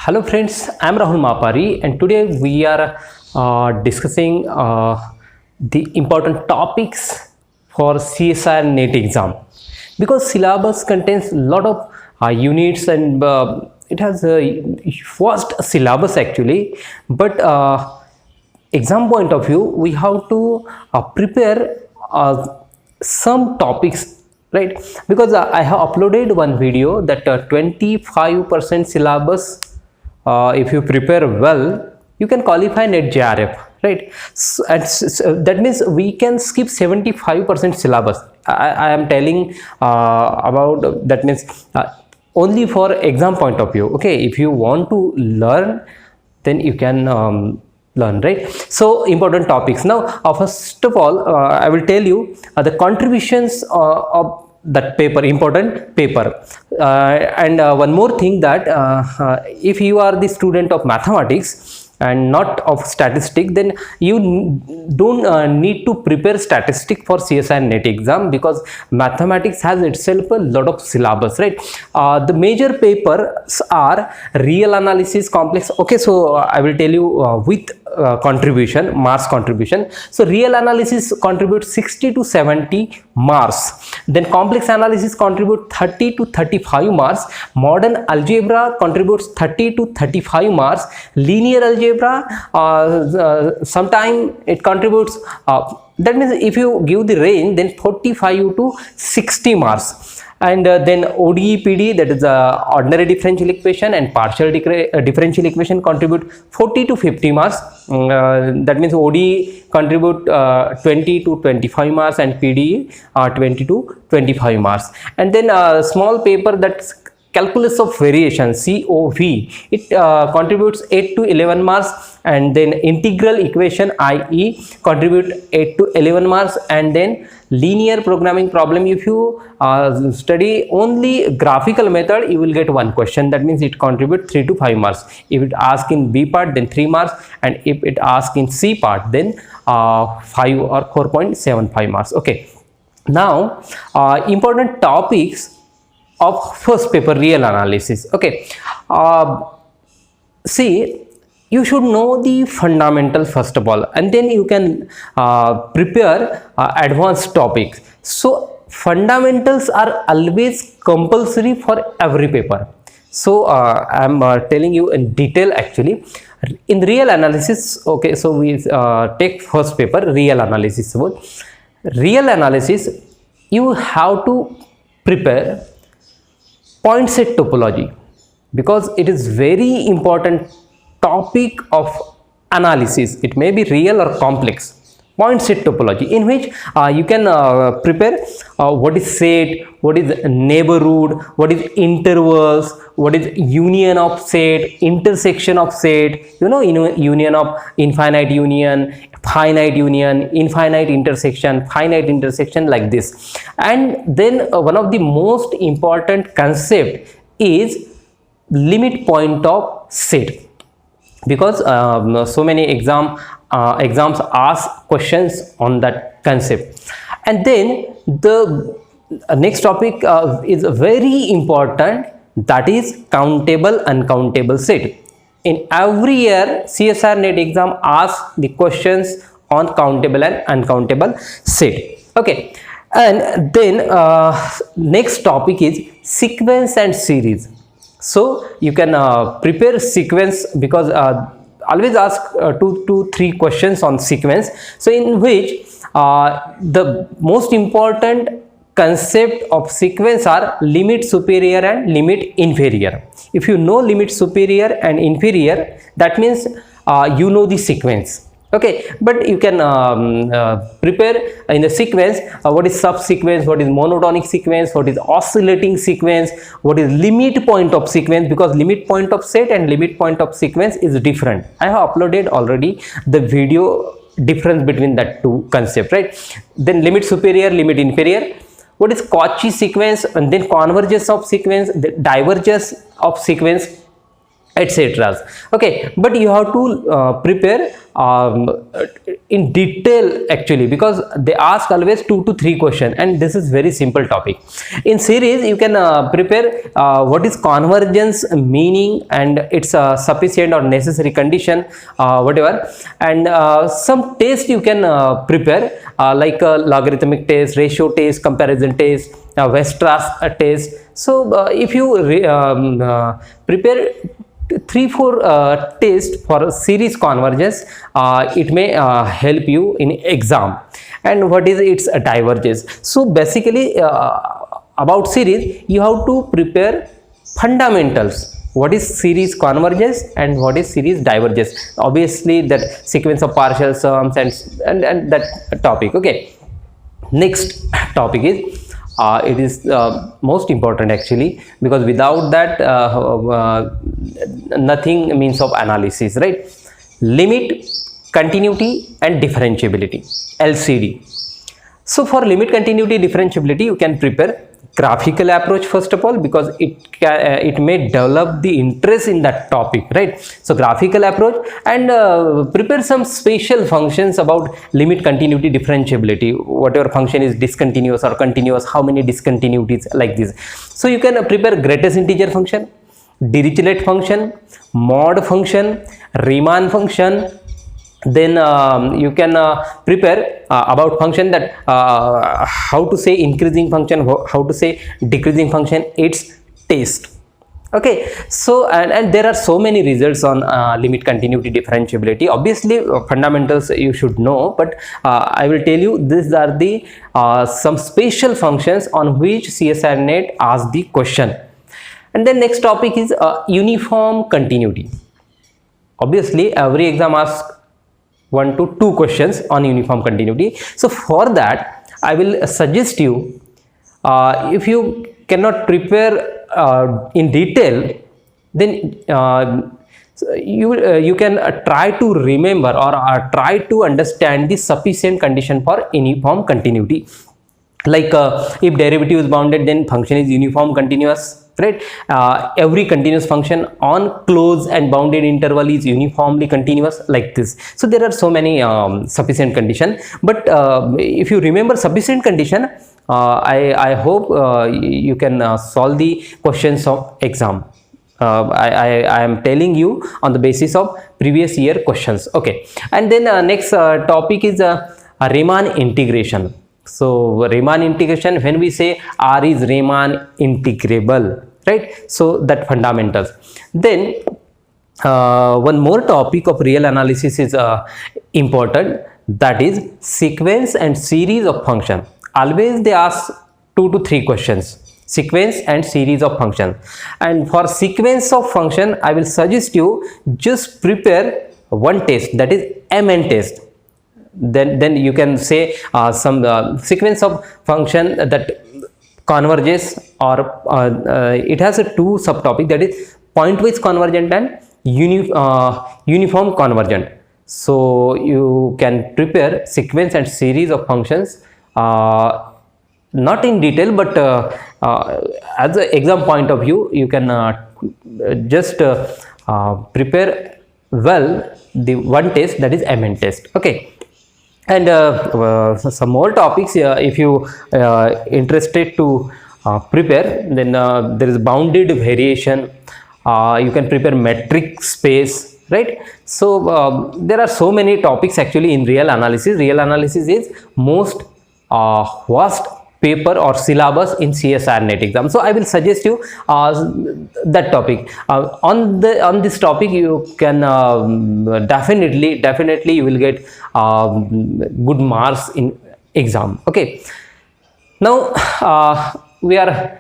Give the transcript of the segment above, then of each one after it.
Hello friends, I am Rahul Mapari and today we are discussing the important topics for CSIR NET exam, because syllabus contains a lot of units and it has a vast syllabus actually, but exam point of view we have to prepare some topics, right? Because I have uploaded one video that 25% syllabus, if you prepare well you can qualify NET JRF, right? So that means we can skip 75% syllabus. I am telling about that, means only for exam point of view. Okay, if you want to learn then you can learn, right? So important topics now. First of all, I will tell you the contributions of that paper, important paper, and one more thing, that if you are the student of mathematics and not of statistics, then you don't need to prepare statistics for CSIR NET exam, because mathematics has itself a lot of syllabus, right? The major papers are real analysis, complex. Okay, so I will tell you with contribution, marks contribution. So real analysis contributes 60 to 70 marks, then complex analysis contribute 30 to 35 marks, modern algebra contributes 30 to 35 marks, linear algebra sometime it contributes that means if you give the range then 45 to 60 marks. And then ODE PD, that is ordinary differential equation and partial differential equation, contribute 40 to 50 marks. That means ODE contribute 20 to 25 marks and PDE 20 to 25 marks. And then small paper, that's calculus of variation, COV, it contributes 8 to 11 marks. And then integral equation, IE, contribute 8 to 11 marks. And then linear programming problem, if you study only graphical method, you will get one question, that means it contributes 3 to 5 marks. If it asks in B part, then 3 marks, and if it asks in C part, then 5 or 4.75 marks. Okay, now important topics of first paper, real analysis. Okay, see, you should know the fundamentals first of all, and then you can prepare advanced topics. So fundamentals are always compulsory for every paper. So I am telling you in detail actually. In real analysis, okay, so we take first paper, real analysis. Real analysis, you have to prepare point set topology, because it is very important topic of analysis. It may be real or complex. Point set topology, in which you can prepare what is set, what is neighborhood, what is intervals, what is union of set, intersection of set, you know, union of infinite union, finite union, infinite intersection, finite intersection, like this. And then one of the most important concept is limit point of set, because so many exams ask questions on that concept. And then the next topic is very important, that is countable uncountable set. In every year CSIR NET exam asks the questions on countable and uncountable set. Okay, and then next topic is sequence and series. So you can prepare sequence, because always ask 2 to 3 questions on sequence. So in which the most important concept of sequence are limit superior and limit inferior. If you know limit superior and inferior, that means you know the sequence. Okay, but you can prepare in the sequence what is subsequence, what is monotonic sequence, what is oscillating sequence, what is limit point of sequence, because limit point of set and limit point of sequence is different. I have uploaded already the video difference between that two concepts, right? Then limit superior, limit inferior, what is Cauchy sequence, and then convergence of sequence, the divergence of sequence, etc. Okay, but you have to prepare in detail actually, because they ask always 2 to 3 questions, and this is very simple topic. In series you can prepare what is convergence meaning and its sufficient or necessary condition, whatever, and some test you can prepare like logarithmic test, ratio test, comparison test, Weierstrass test. So if you prepare 3-4 tests for series convergence, it may help you in exam. And what is its divergence? So basically about series you have to prepare fundamentals. What is series convergence and what is series divergence? Obviously that sequence of partial sums and that topic. Okay, next topic is it is most important actually, because without that nothing means of analysis, right? Limit, continuity and differentiability, LCD. So for limit, continuity, differentiability you can prepare graphical approach first of all, because it may develop the interest in that topic, right? So graphical approach, and prepare some special functions about limit, continuity, differentiability, whatever function is discontinuous or continuous, how many discontinuities, like this. So you can prepare greatest integer function, Dirichlet function, mod function, Riemann function. Then you can prepare about function, that how to say increasing function, how to say decreasing function, its test. Okay, so and there are so many results on limit, continuity, differentiability. Obviously fundamentals you should know, but I will tell you these are the some special functions on which CSIR-NET asks the question. And then next topic is uniform continuity. Obviously every exam asks 1 to 2 questions on uniform continuity. So for that I will suggest you, if you cannot prepare in detail, then you can try to remember or try to understand the sufficient condition for uniform continuity. Like if derivative is bounded, then function is uniform continuous, right? Every continuous function on closed and bounded interval is uniformly continuous, like this. So there are so many sufficient condition, but if you remember sufficient condition, I hope you can solve the questions of exam. I am telling you on the basis of previous year questions. Okay, and then next topic is Riemann integration. So Riemann integration, when we say R is Riemann integrable, right? So that fundamentals. Then one more topic of real analysis is important, that is sequence and series of function. Always they ask 2 to 3 questions, sequence and series of function. And for sequence of function I will suggest you just prepare one test, that is MN test. Then you can say some sequence of function that converges, or it has a 2 subtopic, that is pointwise convergent and uniform convergent. So you can prepare sequence and series of functions, not in detail, but as an exam point of view you can just prepare well the one test, that is MN test. Okay, and some more topics if you interested to prepare, then there is bounded variation, you can prepare metric space, right? So there are so many topics actually in real analysis. Real analysis is most vast paper or syllabus in CSIR-NET exam. So I will suggest you that topic. On this topic you can definitely you will get good marks in exam. Okay, now we are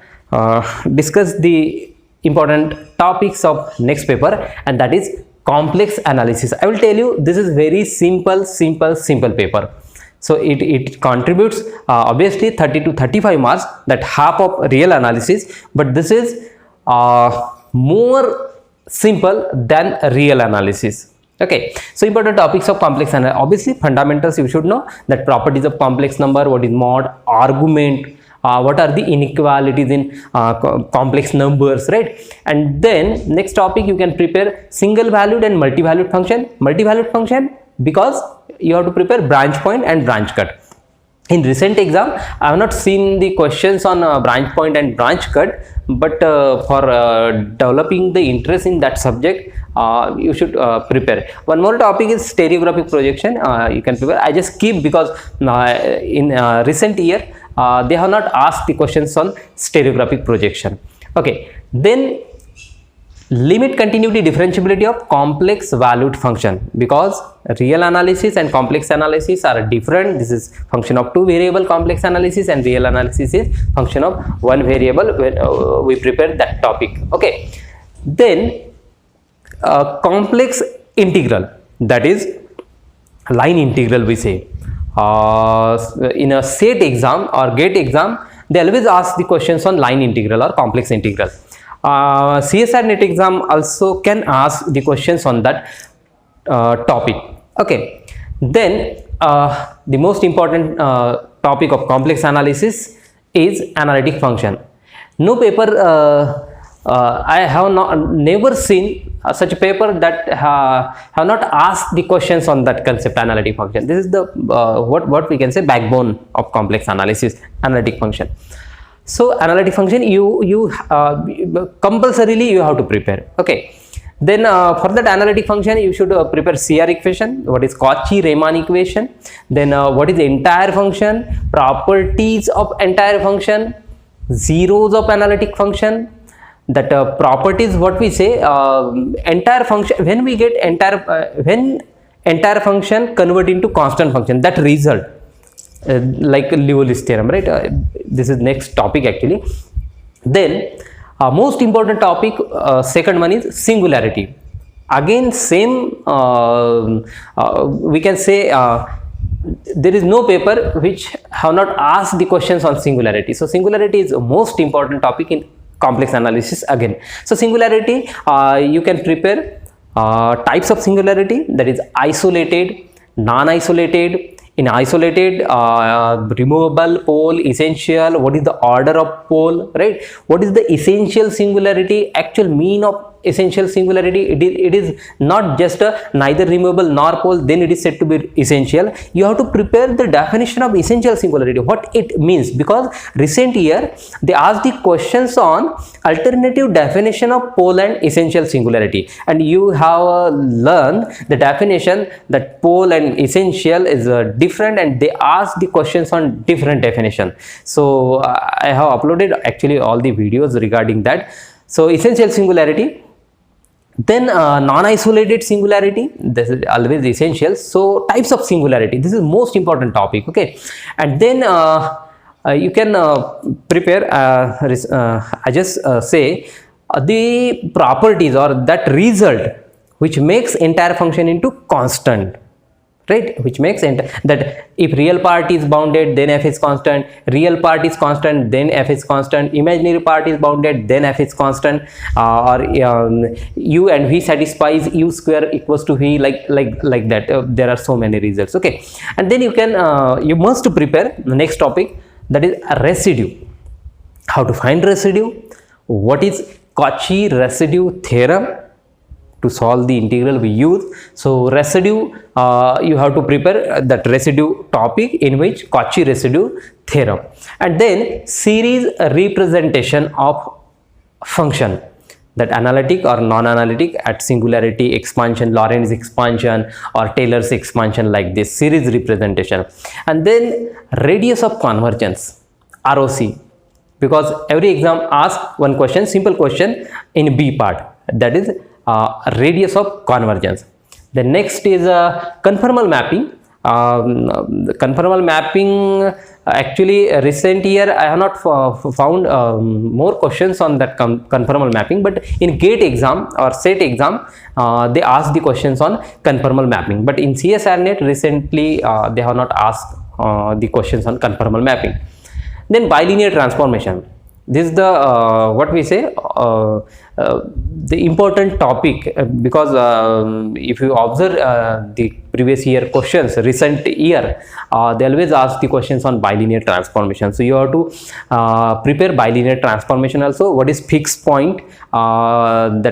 discuss the important topics of next paper, and that is complex analysis. I will tell you this is very simple paper. So it contributes obviously 30 to 35 marks, that half of real analysis, but this is more simple than real analysis. Okay, so important topics of complex analysis. Obviously fundamentals you should know, that properties of complex number, what is mod, argument, what are the inequalities in complex numbers, right? And then next topic you can prepare single valued and multi-valued function. Multi-valued function, because you have to prepare branch point and branch cut. In recent exam, I have not seen the questions on branch point and branch cut, but for developing the interest in that subject, you should prepare. One more topic is stereographic projection. You can prepare. I just keep because in recent year they have not asked the questions on stereographic projection. Okay, then limit continuity differentiability of complex valued function, because real analysis and complex analysis are different. This is function of two variable complex analysis, and real analysis is function of one variable when we prepare that topic. Okay, then complex integral, that is line integral we say. In a SAT exam or GATE exam, they always ask the questions on line integral or complex integral. CSIR NET exam also can ask the questions on that topic. Okay, then the most important topic of complex analysis is analytic function. No paper I have never seen such a paper that have not asked the questions on that concept, analytic function. This is the what we can say backbone of complex analysis, analytic function. So analytic function you compulsorily you have to prepare. Okay, then for that analytic function you should prepare CR equation, what is Cauchy-Riemann equation, then what is the entire function, properties of entire function, zeros of analytic function. That properties, what we say, entire function, when we get when entire function convert into constant function, that result, like Liouville's theorem, right? This is next topic actually. Then most important topic, second one is singularity. Again same, we can say there is no paper which have not asked the questions on singularity. So singularity is the most important topic in complex analysis again. So singularity, you can prepare types of singularity, that is isolated, non-isolated. In isolated, removable, pole, essential, what is the order of pole, right? What is the essential singularity, actual mean of essential singularity? It is not just a neither removable nor pole, then it is said to be essential. You have to prepare the definition of essential singularity, what it means, because recent year they asked the questions on alternative definition of pole and essential singularity, and you have learned the definition that pole and essential is different, and they ask the questions on different definition. So I have uploaded actually all the videos regarding that. So essential singularity, then non-isolated singularity, this is always essential. So types of singularity, this is most important topic. Okay, and then you can prepare I just say the properties or that result which makes entire function into constant, right? Which makes that if real part is bounded, then f is constant, real part is constant, then f is constant, imaginary part is bounded, then f is constant, or u and v satisfies u square equals to v, like that. There are so many results. Okay, and then you can you must prepare the next topic, that is a residue. How to find residue, what is Cauchy residue theorem. To solve the integral we use. So residue, you have to prepare that residue topic in which Cauchy residue theorem, and then series representation of function, that analytic or non-analytic at singularity expansion, Lorentz expansion or Taylor's expansion, like this series representation, and then radius of convergence, ROC, because every exam asks one question, simple question in B part, that is radius of convergence. The next is conformal mapping. The conformal mapping, actually recent year I have not found more questions on that conformal mapping, but in GATE exam or SAT exam they ask the questions on conformal mapping, but in CSIR NET recently they have not asked the questions on conformal mapping. Then bilinear transformation, this is the what we say the important topic, because if you observe the previous year questions, recent year, they always ask the questions on bilinear transformation. So you have to prepare bilinear transformation also. What is fixed point of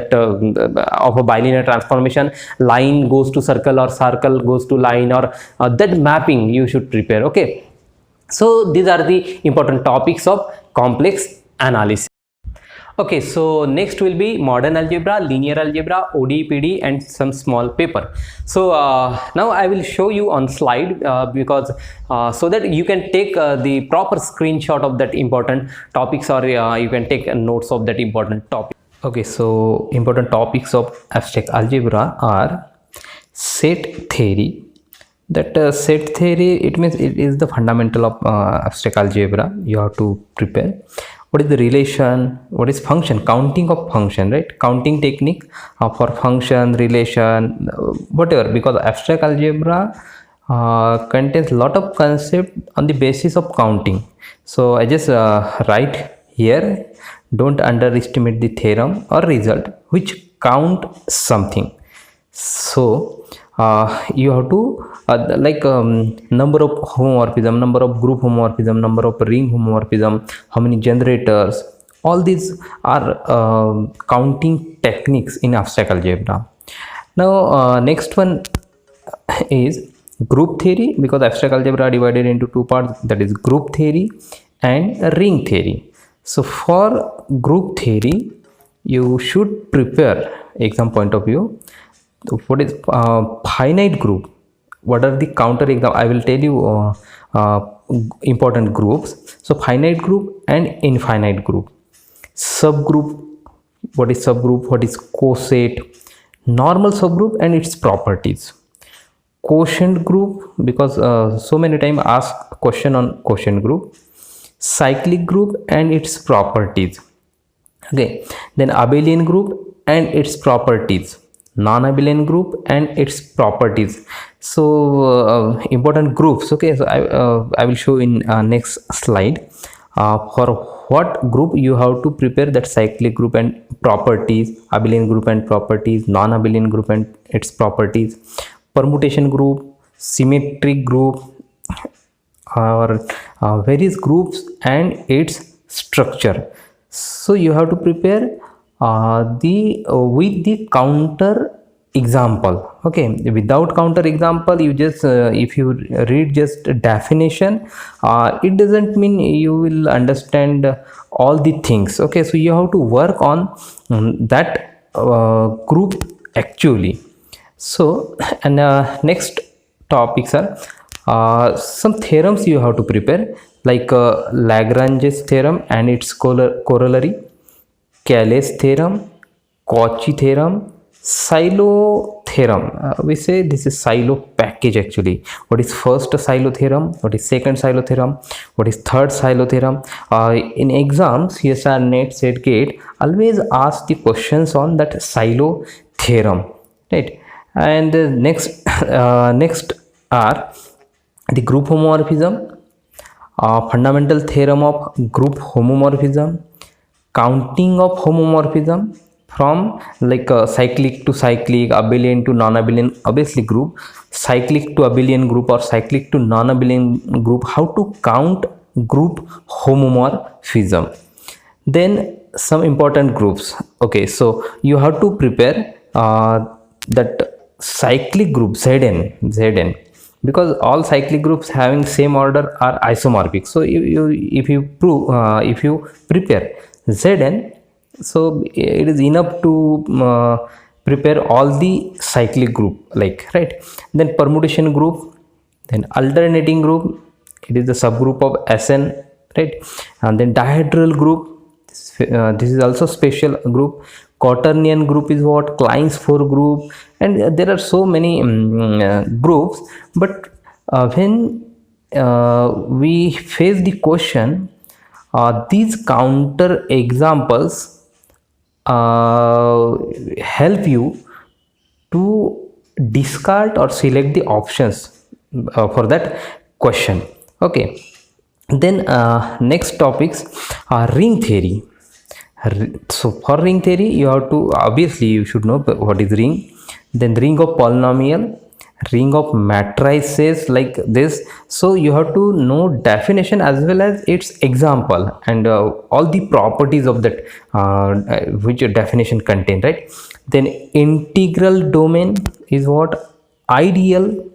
a bilinear transformation? Line goes to circle or circle goes to line, or that mapping you should prepare. Okay, so these are the important topics of complex analysis. Okay, so next will be modern algebra, linear algebra, ODE, PD, and some small paper. So now I will show you on slide because so that you can take the proper screenshot of that important topics, or you can take notes of that important topic. Okay, so important topics of abstract algebra are set theory. That set theory, it means it is the fundamental of abstract algebra. You have to prepare. What is the relation? What is function? Counting of function, right? Counting technique for function, relation, whatever. Because abstract algebra contains a lot of concept on the basis of counting. So I just write here. Don't underestimate the theorem or result which count something. So you have to number of homomorphism, number of group homomorphism, number of ring homomorphism, how many generators, all these are counting techniques in abstract algebra. Now next one is group theory, because abstract algebra are divided into two parts, that is group theory and ring theory. So for group theory you should prepare exam point of view. What is finite group? What are the counter exam? I will tell you important groups. So finite group and infinite group. Subgroup. What is subgroup? What is coset? Normal subgroup and its properties. Quotient group, because so many times ask question on quotient group. Cyclic group and its properties. Okay. Then abelian group and its properties. Non-abelian group and its properties. So important groups. Okay, so I will show in next slide. For what group you have to prepare that cyclic group and properties, abelian group and properties, non-abelian group and its properties, permutation group, symmetric group, or various groups and its structure. So you have to prepare with the counter example. Okay, without counter example, you just if you read just definition, it doesn't mean you will understand all the things. Okay, so you have to work on that group actually. So and next topics are some theorems you have to prepare, like Lagrange's theorem and its corollary, Cayley's theorem, Cauchy theorem, Silo theorem. We say this is Silo package actually. What is first Silo theorem? What is second Silo theorem? What is third Silo theorem? In exams, CSR, NET, SET, GATE always ask the questions on that Silo theorem, right? And next are the group homomorphism, fundamental theorem of group homomorphism, counting of homomorphism from like cyclic to cyclic, abelian to non-abelian, obviously group, cyclic to abelian group or cyclic to non-abelian group, how to count group homomorphism. Then some important groups. Okay, so you have to prepare that cyclic group Zn, because all cyclic groups having same order are isomorphic. So if you prepare Zn, so it is enough to prepare all the cyclic group, like, right? Then permutation group, then alternating group, it is the subgroup of Sn, right? And then dihedral group, this is also special group. Quaternion group is what? Klein's 4 group, and there are so many groups. But when we face the question, these counter examples help you to discard or select the options for that question. Okay, then next topics are ring theory. So for ring theory, you have to, obviously you should know what is ring. Then ring of polynomial, ring of matrices like this. So you have to know definition as well as its example and all the properties of that which definition contain, right? Then integral domain is what? Ideal,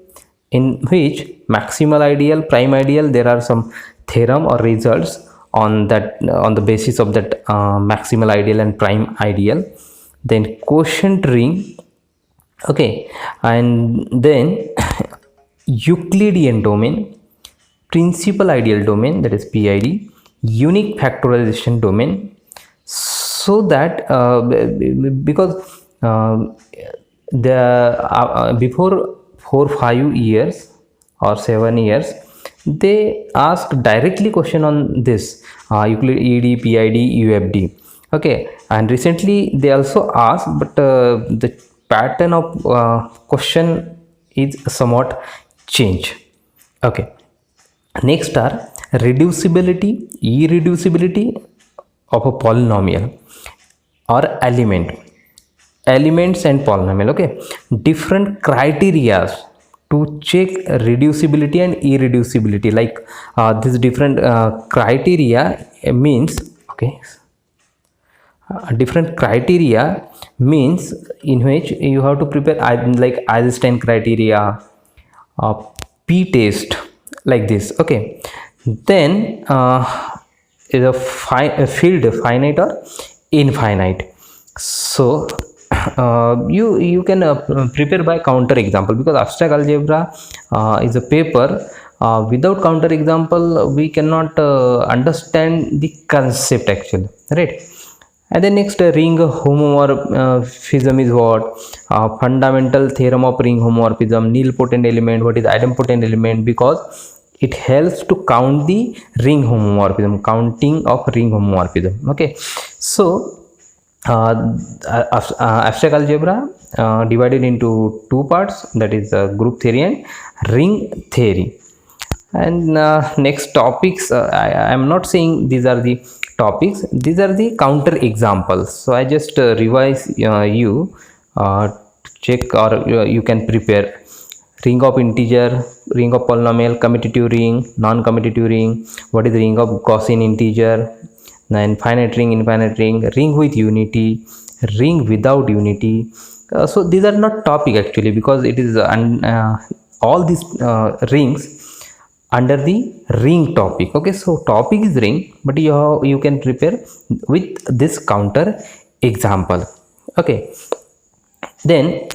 in which maximal ideal, prime ideal, there are some theorem or results on that on the basis of that maximal ideal and prime ideal. Then quotient ring, okay, and then Euclidean domain, principal ideal domain, that is PID, unique factorization domain. So that because before 4-5 years or 7 years they ask directly question on this Euclid, ED, PID, UFD, okay, and recently they also ask, but the pattern of question is somewhat change. Okay, next are reducibility, irreducibility of a polynomial or elements and polynomial, okay. Different criteria to check reducibility and irreducibility, like this different criteria means, okay, different criteria means in which you have to prepare like Eisenstein criteria, p test, like this, okay. Then is a field finite or infinite. So you can prepare by counter example, because abstract algebra is a paper without counter example we cannot understand the concept actually, right? And then next ring homomorphism is what? Fundamental theorem of ring homomorphism, nilpotent element. What is idempotent element? Because it helps to count the ring homomorphism, counting of ring homomorphism, okay. So abstract algebra divided into two parts, that is group theory and ring theory. And next topics, I am not saying these are the topics, these are the counter examples. So I just revise you check, or you can prepare ring of integer, ring of polynomial, commutative ring, non-commutative ring, what is the ring of Gaussian integer, infinite ring, ring with unity, ring without unity. So these are not topic actually, because it is all these rings under the ring topic, okay. So topic is ring, but you can prepare with this counter example, okay. Then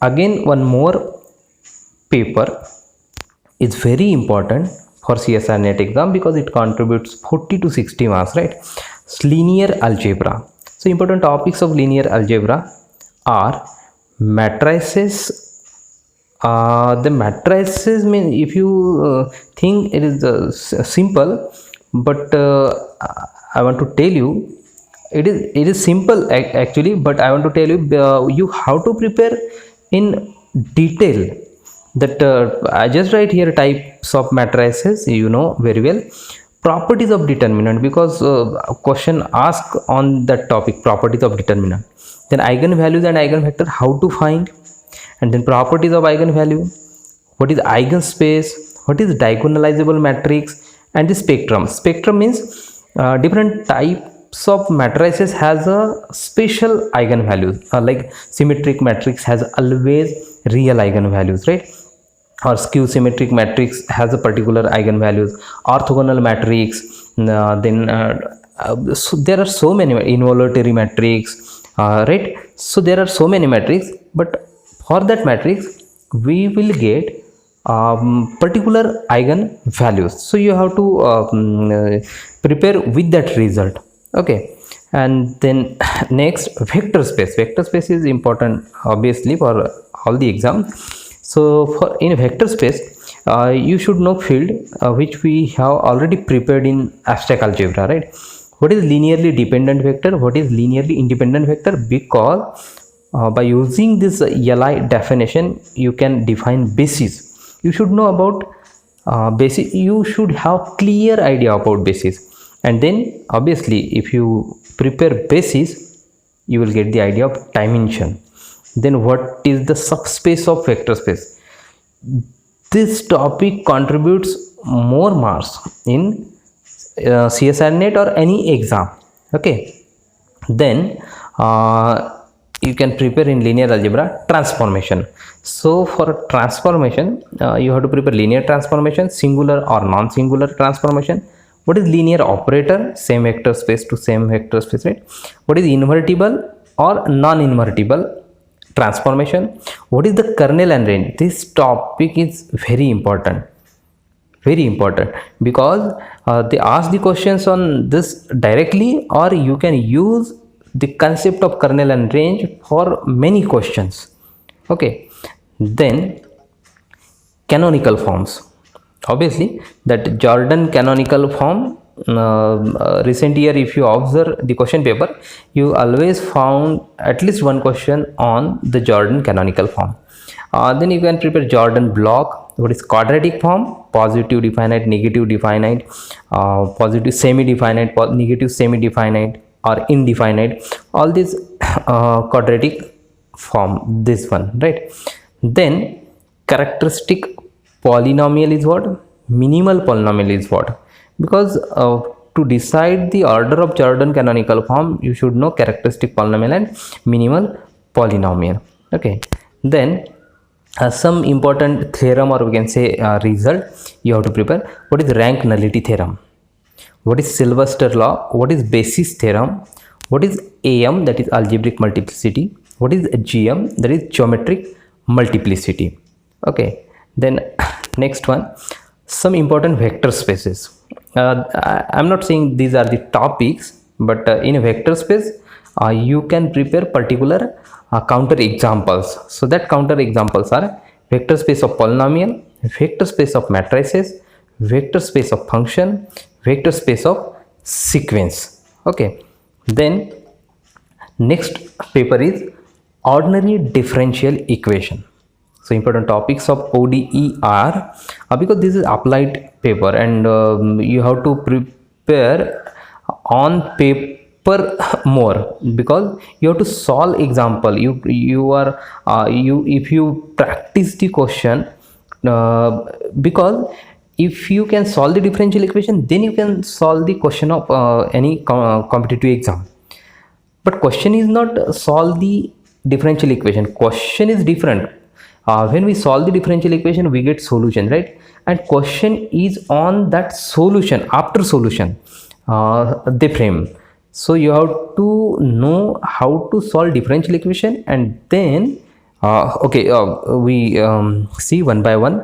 again one more paper is very important for CSIR NET exam, because it contributes 40 to 60 marks, right? It's linear algebra. So important topics of linear algebra are matrices. The matrices mean, if you think it is simple, but I want to tell you it is simple actually, but I want to tell you you how to prepare in detail. That I just write here types of matrices, you know very well. Properties of determinant, because question ask on that topic, properties of determinant. Then eigenvalues and eigenvector, how to find. And then properties of eigenvalue, what is eigenspace, what is diagonalizable matrix, and the spectrum. Spectrum means different types of matrices has a special eigenvalues, like symmetric matrix has always real eigenvalues, right? Or skew symmetric matrix has a particular eigenvalues, orthogonal matrix, so there are so many, involutory matrix, right? So there are so many matrix, but for that matrix we will get particular eigenvalues. So you have to prepare with that result, okay. And then next, vector space. Vector space is important obviously for all the exams. So for in vector space you should know field which we have already prepared in abstract algebra, right? What is linearly dependent vector, what is linearly independent vector? Because by using this LI definition you can define basis. You should know about basis, you should have clear idea about basis, and then obviously if you prepare basis you will get the idea of dimension. Then what is the subspace of vector space? This topic contributes more marks in CSIR net or any exam. Okay, then you can prepare in linear algebra transformation. So for transformation, you have to prepare linear transformation, singular or non-singular transformation. What is linear operator? Same vector space to same vector space, right? What is invertible or non-invertible transformation? What is the kernel and range? This topic is very important, because they ask the questions on this directly, or you can use the concept of kernel and range for many questions. Okay, then canonical forms. Obviously that Jordan canonical form, recent year if you observe the question paper, you always found at least one question on the Jordan canonical form. Then you can prepare Jordan block. What is quadratic form? Positive definite, negative definite, positive semi-definite, negative semi-definite or indefinite, all these quadratic form, this one, right? Then characteristic polynomial is what? Minimal polynomial is what? Because to decide the order of Jordan canonical form, you should know characteristic polynomial and minimal polynomial. Okay, then some important theorem, or we can say result, you have to prepare. What is rank nullity theorem? What is Sylvester law? What is basis theorem? What is AM, that is algebraic multiplicity? What is GM, that is geometric multiplicity? Okay, then next one, some important vector spaces. I'm not saying these are the topics, but in a vector space you can prepare particular counter examples. So that counter examples are vector space of polynomial, vector space of matrices, vector space of function, vector space of sequence. Okay, then next paper is ordinary differential equation. So important topics of ODE are, because this is applied paper, and you have to prepare on paper more, because you have to solve example. If you practice the question, because if you can solve the differential equation, then you can solve the question of any competitive exam. But question is not solve the differential equation. Question is different. When we solve the differential equation, we get solution, right? And question is on that solution, after solution they frame. So you have to know how to solve differential equation, and then we see one by one.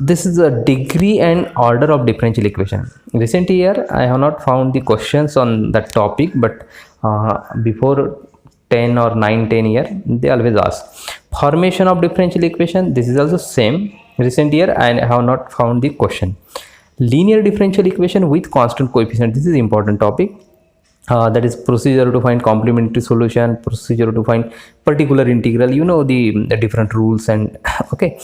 This is a degree and order of differential equation. Recent year I have not found the questions on that topic, but before 10 or 9-10 year they always ask. Formation of differential equation, this is also same. Recent year I have not found the question. Linear differential equation with constant coefficient, this is important topic. That is procedure to find complementary solution, procedure to find particular integral, you know the different rules, and okay.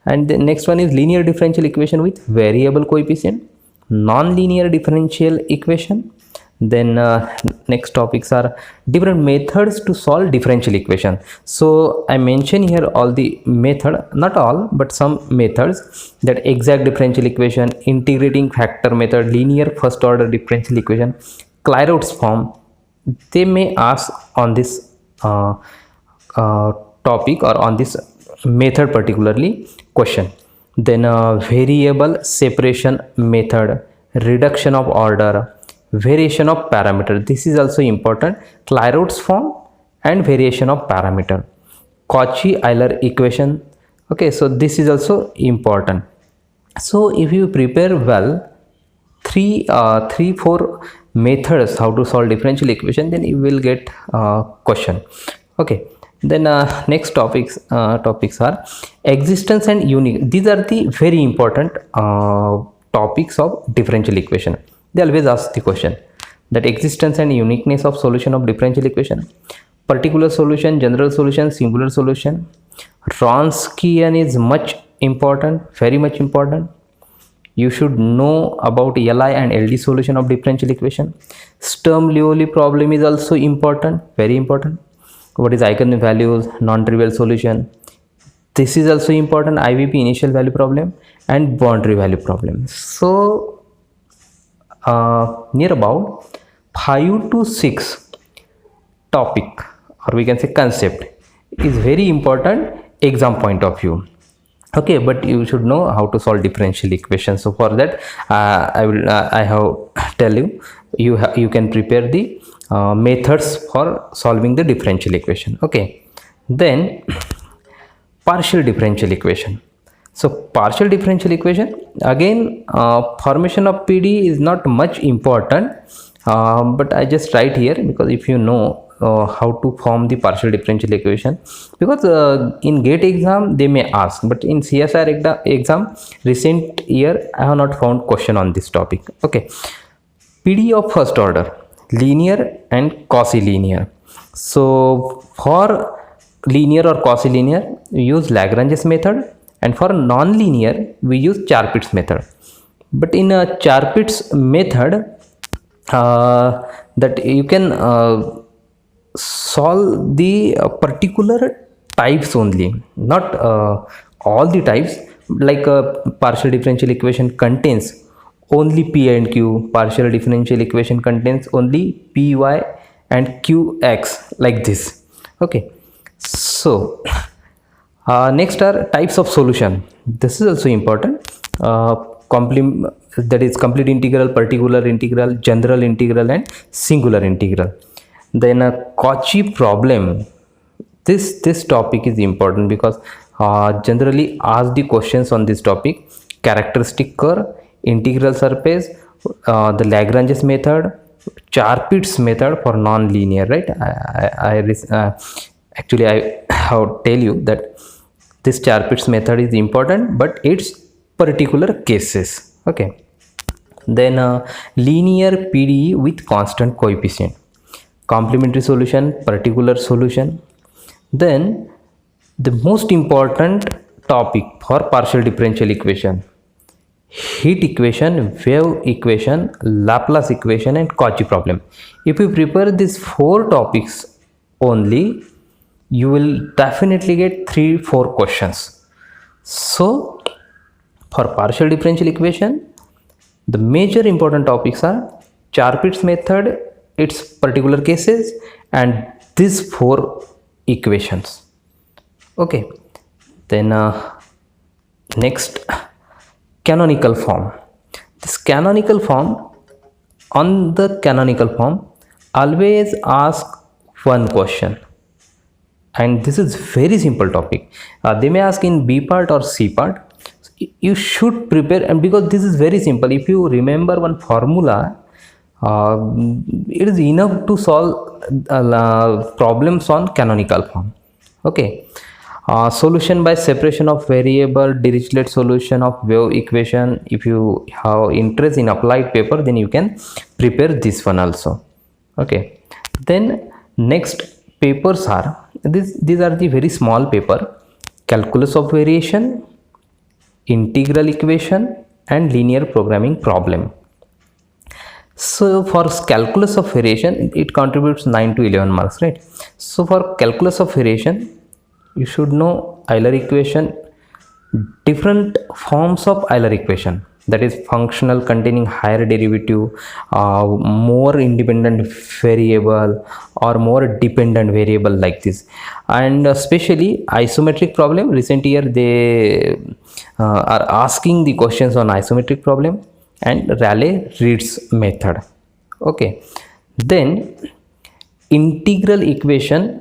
And the next one is linear differential equation with variable coefficient, non-linear differential equation. Then next topics are different methods to solve differential equation. So I mention here all the method, not all but some methods, that exact differential equation, integrating factor method, linear first order differential equation, Clairaut's form. They may ask on this topic or on this method particularly question. Then variable separation method, reduction of order, variation of parameter, this is also important. Clairaut's form and variation of parameter, Cauchy-Euler equation. Okay, so this is also important. So if you prepare well 3-4 methods how to solve differential equation, then you will get question. Okay, then next topics are existence and unique. These are the very important topics of differential equation. They always ask the question that existence and uniqueness of solution of differential equation, particular solution, general solution, singular solution. Wronskian is much important, very much important. You should know about LI and LD solution of differential equation. Sturm-Liouville problem is also important, very important. what is eigenvalues, non-trivial solution. This is also important, IVP, initial value problem, and boundary value problem. So near about 5 to 6 topic, or we can say concept, is very important exam point of view. Okay, but you should know how to solve differential equations. So for that, I have tell you, you can prepare the methods for solving the differential equation. Okay, then partial differential equation. So partial differential equation, again, formation of PD is not much important, but I just write here because if you know how to form the partial differential equation, because in GATE exam they may ask, but in CSIR exam recent year I have not found question on this topic. Okay, PD of first order, linear and quasi-linear. So for linear or quasi-linear we use Lagrange's method, and for non-linear we use Char-Pitts method. But in a Char-Pitts method, that you can solve the particular types only, not all the types. Like a partial differential equation contains only P and Q, partial differential equation contains only Py and Qx, like this. Okay, so next are types of solution. This is also important. That is complete integral, particular integral, general integral, and singular integral. Then a Cauchy problem. This topic is important because generally ask the questions on this topic: characteristic curve, integral surface, the Lagrange's method, Char-Pitts method for non-linear, right? Actually I have tell you that this Char-Pitts method is important, but its particular cases. Okay, then linear PDE with constant coefficient, complementary solution, particular solution. Then the most important topic for partial differential equation: heat equation, wave equation, Laplace equation, and Cauchy problem. If you prepare these 4 topics only, you will definitely get 3-4 questions. So for partial differential equation, the major important topics are Char-Pitts method, its particular cases, and these 4 equations. Okay, then next, canonical form. This canonical form, on the canonical form always ask one question, and this is very simple topic. They may ask in B part or C part. You should prepare, and because this is very simple, if you remember one formula, it is enough to solve problems on canonical form. Okay, solution by separation of variable, Dirichlet solution of wave equation. If you have interest in applied paper, then you can prepare this one also. Okay, then next papers are these are the very small paper: calculus of variation, integral equation, and linear programming problem. So for calculus of variation, it contributes 9 to 11 marks, right? So for calculus of variation, you should know Euler equation, different forms of Euler equation, that is functional containing higher derivative, more independent variable, or more dependent variable, like this. And especially isometric problem, recent year they are asking the questions on isometric problem and Rayleigh-Ritz method. Okay, then integral equation.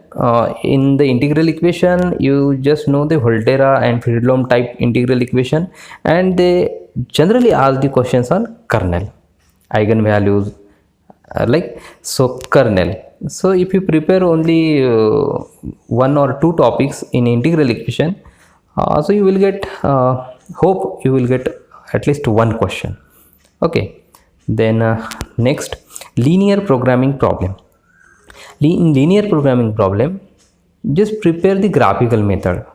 In the integral equation, you just know the Volterra and Fredholm type integral equation, and they generally ask the questions on kernel, eigenvalues, like so kernel. So if you prepare only 1 or 2 topics in integral equation, so you will get hope you will get at least 1 question. Okay, then next, linear programming problem. In linear programming problem, just prepare the graphical method,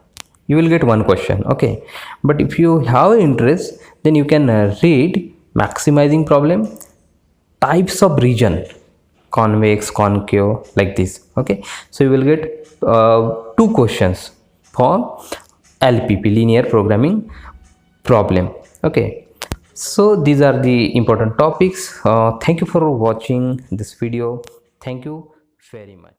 you will get 1 question. Okay, but if you have interest, then you can read maximizing problem, types of region, convex, concave, like this. Okay, so you will get 2 questions for LPP, linear programming problem. Okay, so these are the important topics. Thank you for watching this video. Thank you very much.